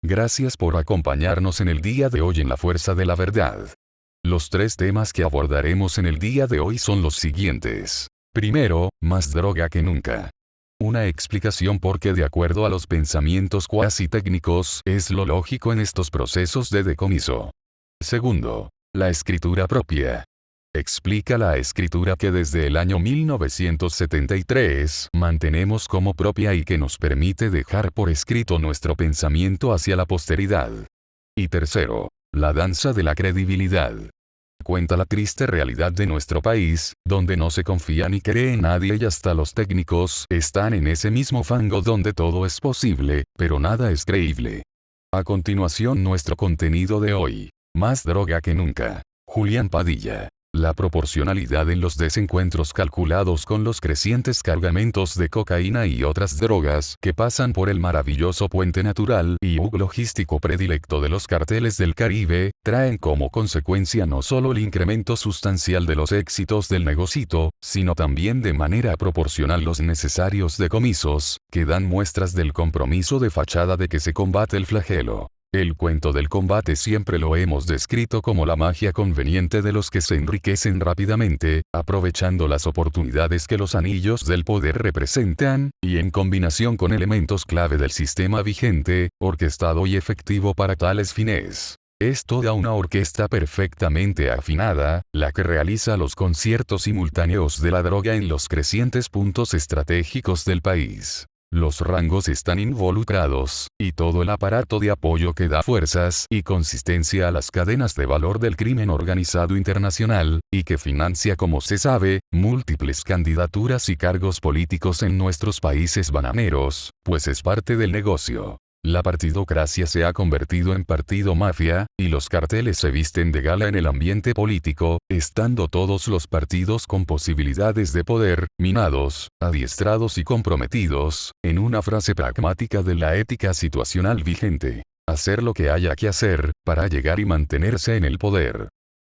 Gracias por acompañarnos en el día de hoy en La Fuerza de la Verdad. Los tres temas que abordaremos en el día de hoy son los siguientes. Primero, más droga que nunca. Una explicación porque de acuerdo a los pensamientos cuasi técnicos es lo lógico en estos procesos de decomiso. Segundo, la escritura propia. Explica la escritura que desde el año 1973 mantenemos como propia y que nos permite dejar por escrito nuestro pensamiento hacia la posteridad. Y tercero, la danza de la credibilidad. Cuenta la triste realidad de nuestro país, donde no se confía ni cree en nadie y hasta los técnicos están en ese mismo fango donde todo es posible, pero nada es creíble. A continuación nuestro contenido de hoy. Más droga que nunca. Julián Padilla. La proporcionalidad en los desencuentros calculados con los crecientes cargamentos de cocaína y otras drogas que pasan por el maravilloso puente natural y hub logístico predilecto de los carteles del Caribe, traen como consecuencia no solo el incremento sustancial de los éxitos del negocito, sino también de manera proporcional los necesarios decomisos, que dan muestras del compromiso de fachada de que se combate el flagelo. El cuento del combate siempre lo hemos descrito como la magia conveniente de los que se enriquecen rápidamente, aprovechando las oportunidades que los anillos del poder representan, y en combinación con elementos clave del sistema vigente, orquestado y efectivo para tales fines. Es toda una orquesta perfectamente afinada, la que realiza los conciertos simultáneos de la droga en los crecientes puntos estratégicos del país. Los rangos están involucrados, y todo el aparato de apoyo que da fuerzas y consistencia a las cadenas de valor del crimen organizado internacional, y que financia, como se sabe, múltiples candidaturas y cargos políticos en nuestros países bananeros, pues es parte del negocio. La partidocracia se ha convertido en partido mafia, y los carteles se visten de gala en el ambiente político, estando todos los partidos con posibilidades de poder, minados, adiestrados y comprometidos, en una frase pragmática de la ética situacional vigente. Hacer lo que haya que hacer, para llegar y mantenerse en el poder.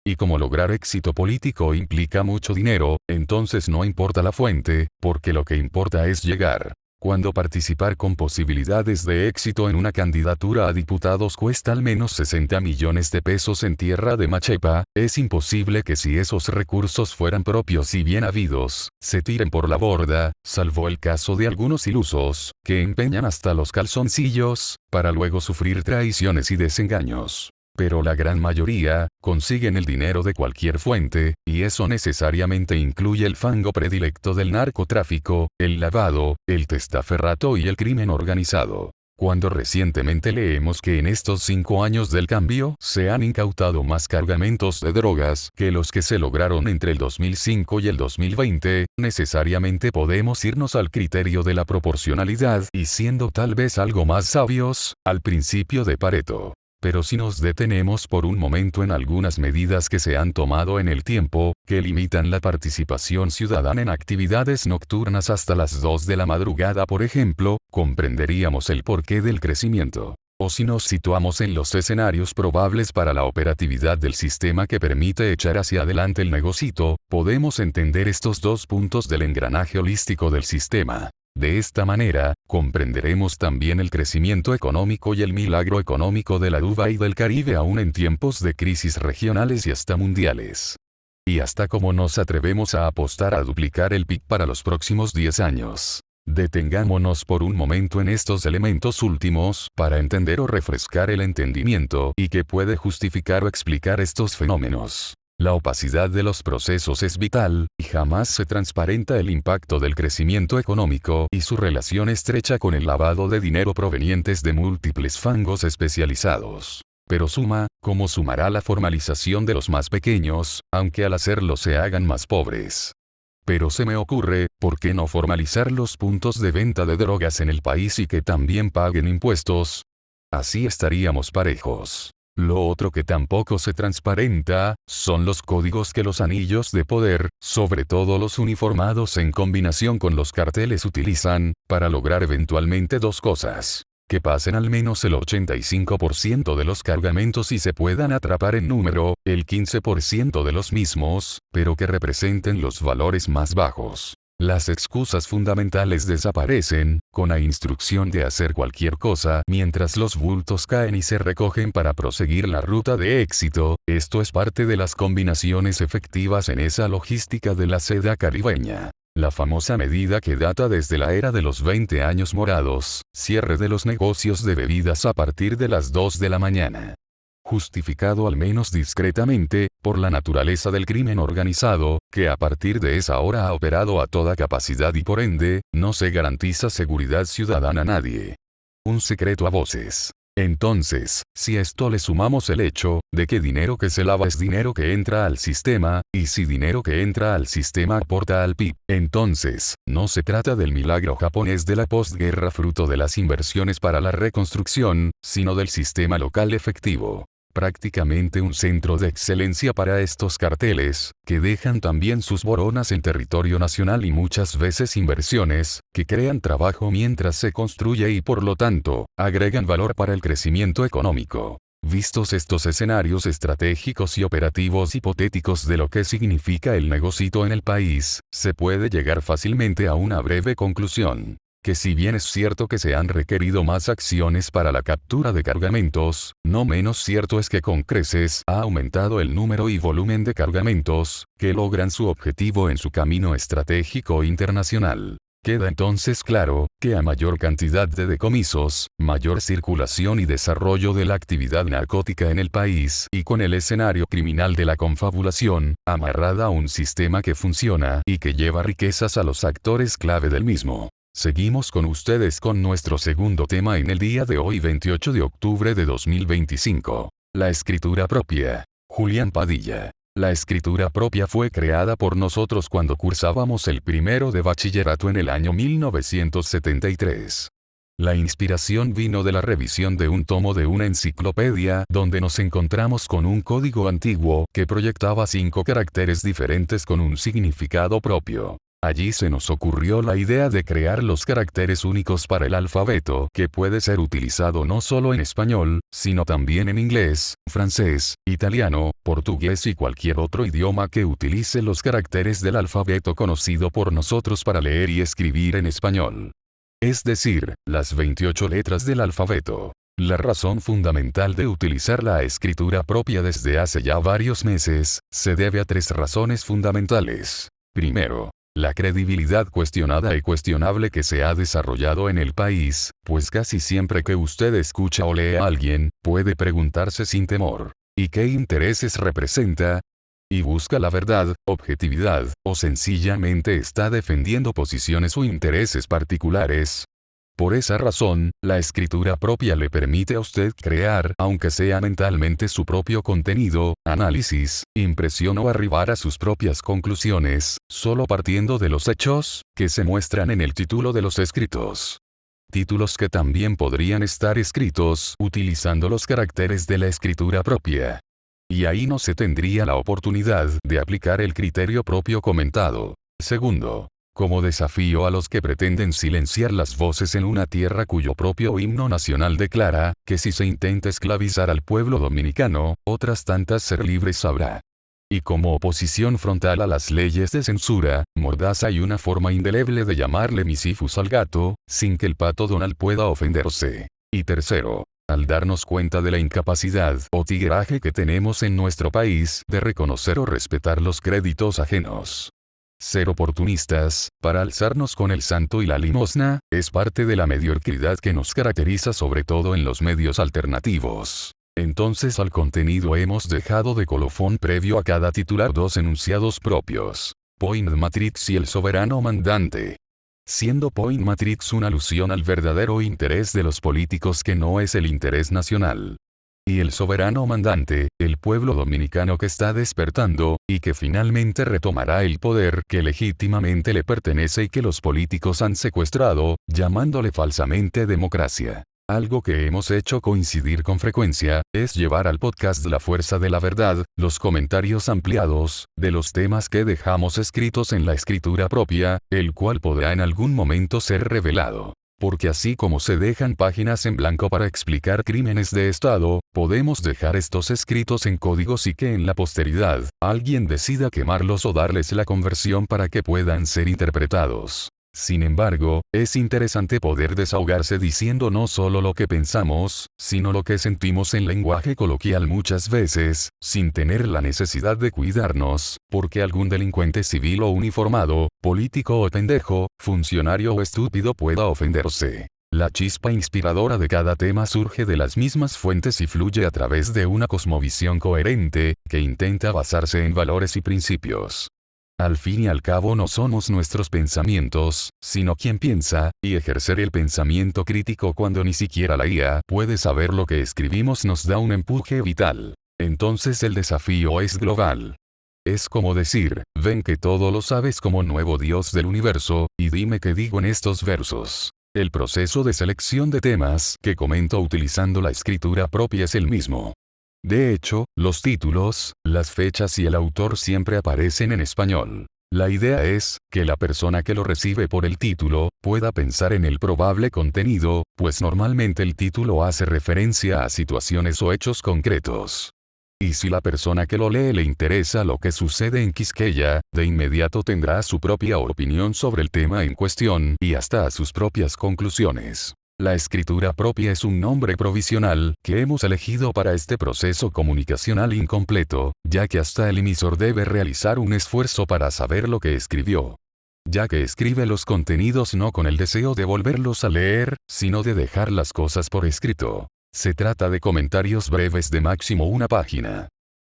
Y como lograr éxito político implica mucho dinero, entonces no importa la fuente, porque lo que importa es llegar. Cuando participar con posibilidades de éxito en una candidatura a diputados cuesta al menos 60 millones de pesos en tierra de Machepa, es imposible que si esos recursos fueran propios y bien habidos, se tiren por la borda, salvo el caso de algunos ilusos, que empeñan hasta los calzoncillos, para luego sufrir traiciones y desengaños. Pero la gran mayoría, consiguen el dinero de cualquier fuente, y eso necesariamente incluye el fango predilecto del narcotráfico, el lavado, el testaferrato y el crimen organizado. Cuando recientemente leemos que en estos 5 años del cambio se han incautado más cargamentos de drogas que los que se lograron entre el 2005 y el 2020, necesariamente podemos irnos al criterio de la proporcionalidad y siendo tal vez algo más sabios, al principio de Pareto. Pero si nos detenemos por un momento en algunas medidas que se han tomado en el tiempo, que limitan la participación ciudadana en actividades nocturnas hasta las 2 de la madrugada por ejemplo, comprenderíamos el porqué del crecimiento. O si nos situamos en los escenarios probables para la operatividad del sistema que permite echar hacia adelante el negocito, podemos entender estos dos puntos del engranaje holístico del sistema. De esta manera, comprenderemos también el crecimiento económico y el milagro económico de la uva y del Caribe aún en tiempos de crisis regionales y hasta mundiales. Y hasta cómo nos atrevemos a apostar a duplicar el PIB para los próximos 10 años. Detengámonos por un momento en estos elementos últimos para entender o refrescar el entendimiento y que puede justificar o explicar estos fenómenos. La opacidad de los procesos es vital, y jamás se transparenta el impacto del crecimiento económico y su relación estrecha con el lavado de dinero provenientes de múltiples fangos especializados. Pero suma, como sumará la formalización de los más pequeños, aunque al hacerlo se hagan más pobres. Pero se me ocurre, ¿por qué no formalizar los puntos de venta de drogas en el país y que también paguen impuestos? Así estaríamos parejos. Lo otro que tampoco se transparenta, son los códigos que los anillos de poder, sobre todo los uniformados en combinación con los carteles utilizan, para lograr eventualmente dos cosas. Que pasen al menos el 85% de los cargamentos y se puedan atrapar en número, el 15% de los mismos, pero que representen los valores más bajos. Las excusas fundamentales desaparecen, con la instrucción de hacer cualquier cosa mientras los bultos caen y se recogen para proseguir la ruta de éxito. Esto es parte de las combinaciones efectivas en esa logística de la seda caribeña. La famosa medida que data desde la era de los 20 años morados, cierre de los negocios de bebidas a partir de las 2 de la mañana. Justificado al menos discretamente, por la naturaleza del crimen organizado, que a partir de esa hora ha operado a toda capacidad y por ende, no se garantiza seguridad ciudadana a nadie. Un secreto a voces. Entonces, si a esto le sumamos el hecho, de que dinero que se lava es dinero que entra al sistema, y si dinero que entra al sistema aporta al PIB, entonces, no se trata del milagro japonés de la postguerra fruto de las inversiones para la reconstrucción, sino del sistema local efectivo. Prácticamente un centro de excelencia para estos carteles, que dejan también sus boronas en territorio nacional y muchas veces inversiones, que crean trabajo mientras se construye y por lo tanto, agregan valor para el crecimiento económico. Vistos estos escenarios estratégicos y operativos hipotéticos de lo que significa el negocito en el país, se puede llegar fácilmente a una breve conclusión. Que si bien es cierto que se han requerido más acciones para la captura de cargamentos, no menos cierto es que con creces ha aumentado el número y volumen de cargamentos, que logran su objetivo en su camino estratégico internacional. Queda entonces claro, que a mayor cantidad de decomisos, mayor circulación y desarrollo de la actividad narcótica en el país y con el escenario criminal de la confabulación, amarrada a un sistema que funciona y que lleva riquezas a los actores clave del mismo. Seguimos con ustedes con nuestro segundo tema en el día de hoy 28 de octubre de 2025. La escritura propia. Julián Padilla. La escritura propia fue creada por nosotros cuando cursábamos el primero de bachillerato en el año 1973. La inspiración vino de la revisión de un tomo de una enciclopedia donde nos encontramos con un código antiguo que proyectaba 5 caracteres diferentes con un significado propio. Allí se nos ocurrió la idea de crear los caracteres únicos para el alfabeto, que puede ser utilizado no solo en español, sino también en inglés, francés, italiano, portugués y cualquier otro idioma que utilice los caracteres del alfabeto conocido por nosotros para leer y escribir en español. Es decir, las 28 letras del alfabeto. La razón fundamental de utilizar la escritura propia desde hace ya varios meses, se debe a 3 razones fundamentales. Primero, la credibilidad cuestionada y cuestionable que se ha desarrollado en el país, pues casi siempre que usted escucha o lee a alguien, puede preguntarse sin temor, ¿y qué intereses representa? Y busca la verdad, objetividad, o sencillamente está defendiendo posiciones o intereses particulares. Por esa razón, la escritura propia le permite a usted crear, aunque sea mentalmente, su propio contenido, análisis, impresión o arribar a sus propias conclusiones, solo partiendo de los hechos, que se muestran en el título de los escritos. Títulos que también podrían estar escritos utilizando los caracteres de la escritura propia. Y ahí no se tendría la oportunidad de aplicar el criterio propio comentado. Segundo, como desafío a los que pretenden silenciar las voces en una tierra cuyo propio himno nacional declara, que si se intenta esclavizar al pueblo dominicano, otras tantas ser libres habrá. Y como oposición frontal a las leyes de censura, mordaza y una forma indeleble de llamarle misifus al gato, sin que el pato Donald pueda ofenderse. Y tercero, al darnos cuenta de la incapacidad o tigueraje que tenemos en nuestro país de reconocer o respetar los créditos ajenos. Ser oportunistas, para alzarnos con el santo y la limosna, es parte de la mediocridad que nos caracteriza sobre todo en los medios alternativos. Entonces al contenido hemos dejado de colofón previo a cada titular 2 enunciados propios. Point Matrix y el soberano mandante. Siendo Point Matrix una alusión al verdadero interés de los políticos que no es el interés nacional. Y el soberano mandante, el pueblo dominicano que está despertando, y que finalmente retomará el poder que legítimamente le pertenece y que los políticos han secuestrado, llamándole falsamente democracia. Algo que hemos hecho coincidir con frecuencia, es llevar al podcast La Fuerza de la Verdad, los comentarios ampliados, de los temas que dejamos escritos en la escritura propia, el cual podrá en algún momento ser revelado. Porque así como se dejan páginas en blanco para explicar crímenes de Estado, podemos dejar estos escritos en códigos y que en la posteridad, alguien decida quemarlos o darles la conversión para que puedan ser interpretados. Sin embargo, es interesante poder desahogarse diciendo no solo lo que pensamos, sino lo que sentimos en lenguaje coloquial muchas veces, sin tener la necesidad de cuidarnos, porque algún delincuente civil o uniformado, político o pendejo, funcionario o estúpido pueda ofenderse. La chispa inspiradora de cada tema surge de las mismas fuentes y fluye a través de una cosmovisión coherente, que intenta basarse en valores y principios. Al fin y al cabo no somos nuestros pensamientos, sino quien piensa, y ejercer el pensamiento crítico cuando ni siquiera la IA puede saber lo que escribimos nos da un empuje vital. Entonces el desafío es global. Es como decir, ven que todo lo sabes como nuevo Dios del universo, y dime qué digo en estos versos. El proceso de selección de temas que comento utilizando la escritura propia es el mismo. De hecho, los títulos, las fechas y el autor siempre aparecen en español. La idea es, que la persona que lo recibe por el título, pueda pensar en el probable contenido, pues normalmente el título hace referencia a situaciones o hechos concretos. Y si la persona que lo lee le interesa lo que sucede en Quisqueya, de inmediato tendrá su propia opinión sobre el tema en cuestión y hasta sus propias conclusiones. La escritura propia es un nombre provisional que hemos elegido para este proceso comunicacional incompleto, ya que hasta el emisor debe realizar un esfuerzo para saber lo que escribió. Ya que escribe los contenidos no con el deseo de volverlos a leer, sino de dejar las cosas por escrito. Se trata de comentarios breves de máximo una página.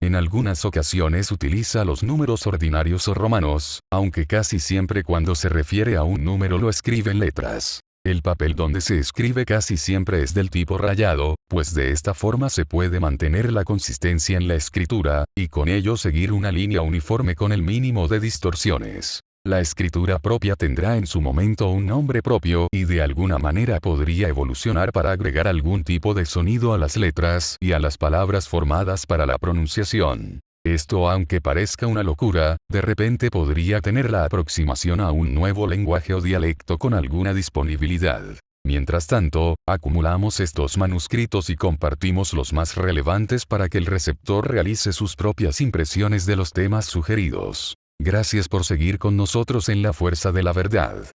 En algunas ocasiones utiliza los números ordinarios o romanos, aunque casi siempre cuando se refiere a un número lo escribe en letras. El papel donde se escribe casi siempre es del tipo rayado, pues de esta forma se puede mantener la consistencia en la escritura, y con ello seguir una línea uniforme con el mínimo de distorsiones. La escritura propia tendrá en su momento un nombre propio y de alguna manera podría evolucionar para agregar algún tipo de sonido a las letras y a las palabras formadas para la pronunciación. Esto, aunque parezca una locura, de repente podría tener la aproximación a un nuevo lenguaje o dialecto con alguna disponibilidad. Mientras tanto, acumulamos estos manuscritos y compartimos los más relevantes para que el receptor realice sus propias impresiones de los temas sugeridos. Gracias por seguir con nosotros en La Fuerza de la Verdad.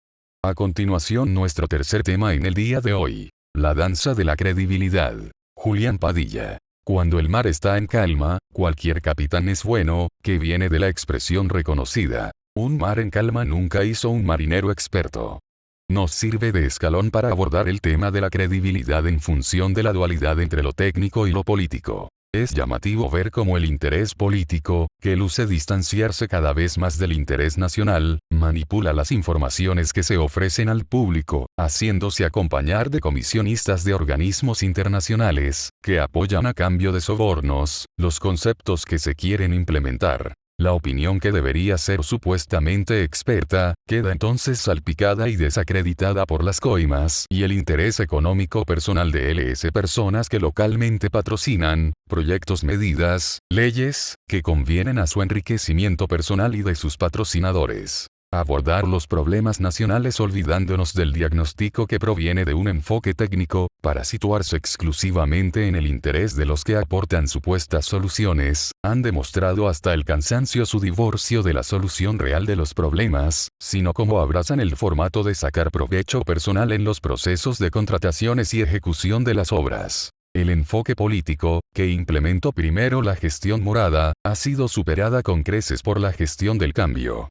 A continuación, nuestro tercer tema en el día de hoy. La danza de la credibilidad. Julián Padilla. Cuando el mar está en calma, cualquier capitán es bueno, que viene de la expresión reconocida. Un mar en calma nunca hizo un marinero experto. Nos sirve de escalón para abordar el tema de la credibilidad en función de la dualidad entre lo técnico y lo político. Es llamativo ver cómo el interés político, que luce distanciarse cada vez más del interés nacional, manipula las informaciones que se ofrecen al público, haciéndose acompañar de comisionistas de organismos internacionales, que apoyan a cambio de sobornos, los conceptos que se quieren implementar. La opinión que debería ser supuestamente experta, queda entonces salpicada y desacreditada por las coimas y el interés económico personal de personas que localmente patrocinan proyectos, medidas, leyes, que convienen a su enriquecimiento personal y de sus patrocinadores. Abordar los problemas nacionales olvidándonos del diagnóstico que proviene de un enfoque técnico, para situarse exclusivamente en el interés de los que aportan supuestas soluciones, han demostrado hasta el cansancio su divorcio de la solución real de los problemas, sino como abrazan el formato de sacar provecho personal en los procesos de contrataciones y ejecución de las obras. El enfoque político, que implementó primero la gestión morada, ha sido superada con creces por la gestión del cambio.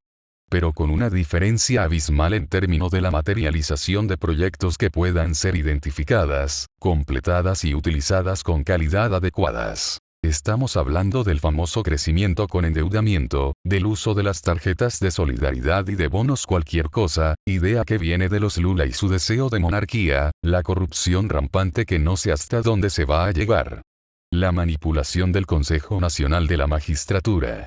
Pero con una diferencia abismal en términos de la materialización de proyectos que puedan ser identificadas, completadas y utilizadas con calidad adecuadas. Estamos hablando del famoso crecimiento con endeudamiento, del uso de las tarjetas de solidaridad y de bonos cualquier cosa, idea que viene de los Lula y su deseo de monarquía, la corrupción rampante que no sé hasta dónde se va a llegar. La manipulación del Consejo Nacional de la Magistratura.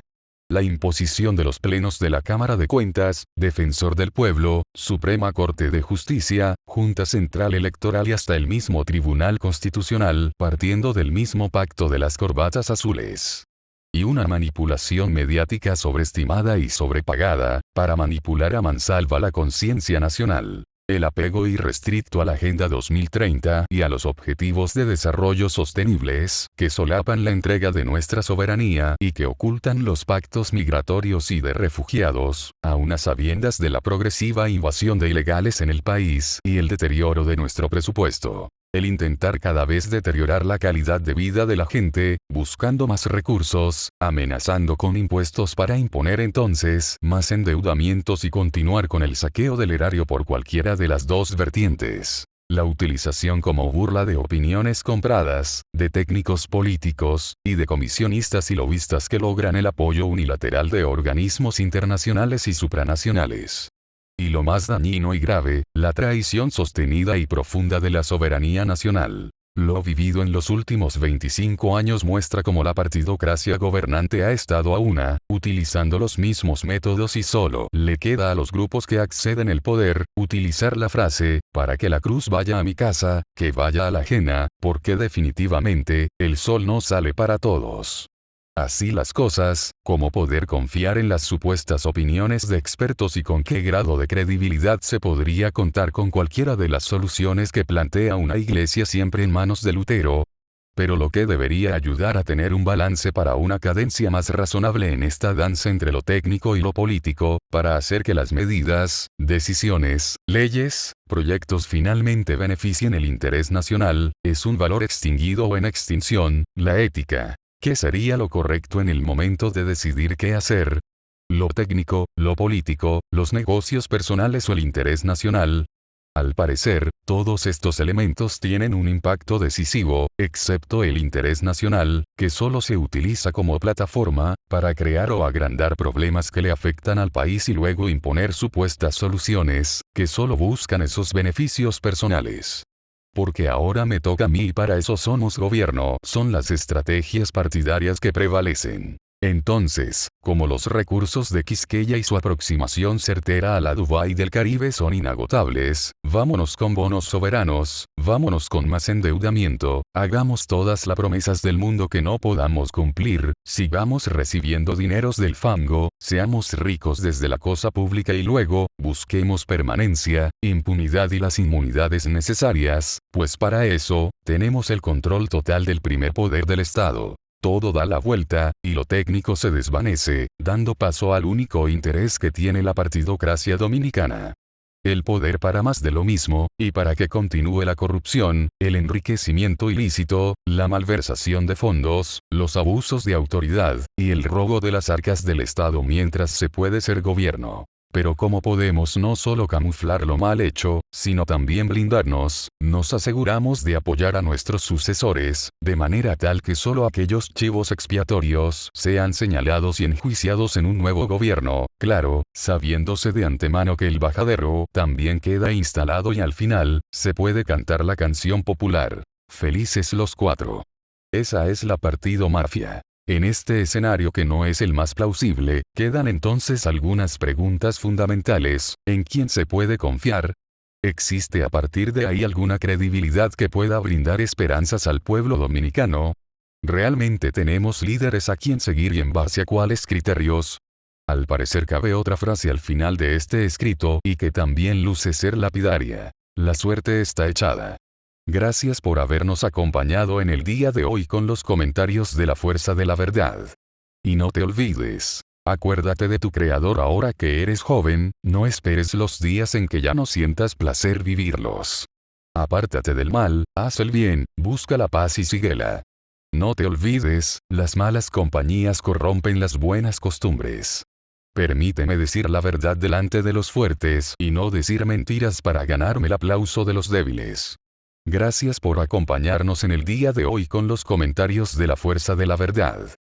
La imposición de los plenos de la Cámara de Cuentas, Defensor del Pueblo, Suprema Corte de Justicia, Junta Central Electoral y hasta el mismo Tribunal Constitucional, partiendo del mismo pacto de las corbatas azules. Y una manipulación mediática sobreestimada y sobrepagada, para manipular a mansalva la conciencia nacional. El apego irrestricto a la Agenda 2030 y a los objetivos de desarrollo sostenibles, que solapan la entrega de nuestra soberanía y que ocultan los pactos migratorios y de refugiados, aun a sabiendas de la progresiva invasión de ilegales en el país y el deterioro de nuestro presupuesto. El intentar cada vez deteriorar la calidad de vida de la gente, buscando más recursos, amenazando con impuestos para imponer entonces más endeudamientos y continuar con el saqueo del erario por cualquiera de las dos vertientes. La utilización como burla de opiniones compradas, de técnicos políticos, y de comisionistas y lobistas que logran el apoyo unilateral de organismos internacionales y supranacionales. Y lo más dañino y grave, la traición sostenida y profunda de la soberanía nacional. Lo vivido en los últimos 25 años muestra cómo la partidocracia gobernante ha estado utilizando los mismos métodos y solo le queda a los grupos que acceden al poder, utilizar la frase, para que la cruz vaya a mi casa, que vaya a la ajena, porque definitivamente, el sol no sale para todos. Así las cosas, ¿cómo poder confiar en las supuestas opiniones de expertos y con qué grado de credibilidad se podría contar con cualquiera de las soluciones que plantea una iglesia siempre en manos de Lutero? Pero lo que debería ayudar a tener un balance para una cadencia más razonable en esta danza entre lo técnico y lo político, para hacer que las medidas, decisiones, leyes, proyectos finalmente beneficien el interés nacional, es un valor extinguido o en extinción, la ética. ¿Qué sería lo correcto en el momento de decidir qué hacer? ¿Lo técnico, lo político, los negocios personales o el interés nacional? Al parecer, todos estos elementos tienen un impacto decisivo, excepto el interés nacional, que solo se utiliza como plataforma, para crear o agrandar problemas que le afectan al país y luego imponer supuestas soluciones, que solo buscan esos beneficios personales. Porque ahora me toca a mí y para eso somos gobierno, son las estrategias partidarias que prevalecen. Entonces, como los recursos de Quisqueya y su aproximación certera a la Dubái del Caribe son inagotables, vámonos con bonos soberanos, vámonos con más endeudamiento, hagamos todas las promesas del mundo que no podamos cumplir, sigamos recibiendo dineros del fango, seamos ricos desde la cosa pública y luego, busquemos permanencia, impunidad y las inmunidades necesarias, pues para eso, tenemos el control total del primer poder del Estado. Todo da la vuelta, y lo técnico se desvanece, dando paso al único interés que tiene la partidocracia dominicana. El poder para más de lo mismo, y para que continúe la corrupción, el enriquecimiento ilícito, la malversación de fondos, los abusos de autoridad, y el robo de las arcas del Estado mientras se puede ser gobierno. Pero ¿cómo podemos no solo camuflar lo mal hecho, sino también blindarnos? Nos aseguramos de apoyar a nuestros sucesores, de manera tal que solo aquellos chivos expiatorios sean señalados y enjuiciados en un nuevo gobierno, claro, sabiéndose de antemano que el bajadero también queda instalado y al final, se puede cantar la canción popular. Felices los cuatro. Esa es la partido mafia. En este escenario que no es el más plausible, quedan entonces algunas preguntas fundamentales. ¿En quién se puede confiar? ¿Existe a partir de ahí alguna credibilidad que pueda brindar esperanzas al pueblo dominicano? ¿Realmente tenemos líderes a quien seguir y en base a cuáles criterios? Al parecer cabe otra frase al final de este escrito y que también luce ser lapidaria. La suerte está echada. Gracias por habernos acompañado en el día de hoy con los comentarios de la Fuerza de la Verdad. Y no te olvides. Acuérdate de tu Creador ahora que eres joven, no esperes los días en que ya no sientas placer vivirlos. Apártate del mal, haz el bien, busca la paz y síguela. No te olvides, las malas compañías corrompen las buenas costumbres. Permíteme decir la verdad delante de los fuertes y no decir mentiras para ganarme el aplauso de los débiles. Gracias por acompañarnos en el día de hoy con los comentarios de la Fuerza de la Verdad.